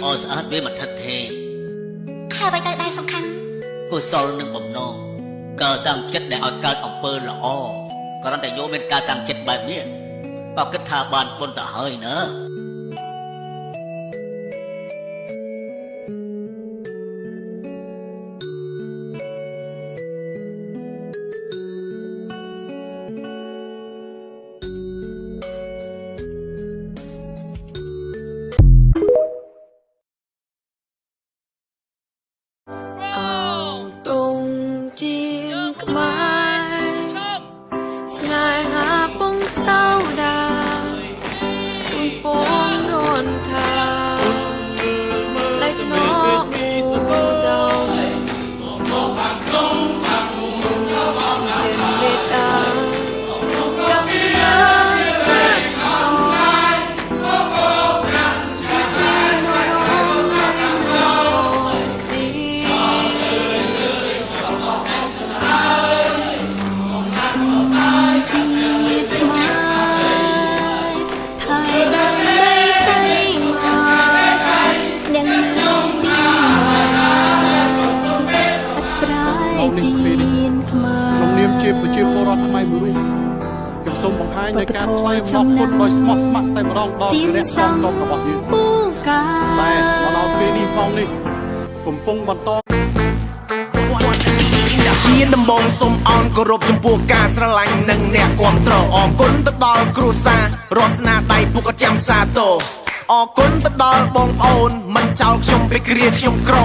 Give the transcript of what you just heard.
ល្អស្អាតវាមិនថិតថេរហើយអ្វីទៅដែរសំខាន់កុសលនិងបំណងកើតតាំងចិត្តដែលឲ្យកើតអំពើល្អគ្រាន់តែយកមានការតាំងចិត្តបែបនេះបើគិតថាបានបុណ្យទៅហើយណាប្រជាពលរដ្ឋខ្មែរមួយរូបខ្ញុំសូមបង្ហាញនៅការថ្លែងអំណរគុណដោយស្មោះស្ម័គ្រតែម្ដងដល់ព្រះអង្គរបស់យើងតែមកដល់ពេលនេះផងនេះកំពុងបន្តជាដំបងសូមអរគោរពចំពោះការស្រឡាញ់និងអ្នកគាំទ្រអរគុណទៅដល់គ្រួសាររស់ស្នាដៃពុកចាំសាទរអរគុណទៅដល់បងប្អូនមិនចោលខ្ញុំពីគ្រាខ្ញុំក្រ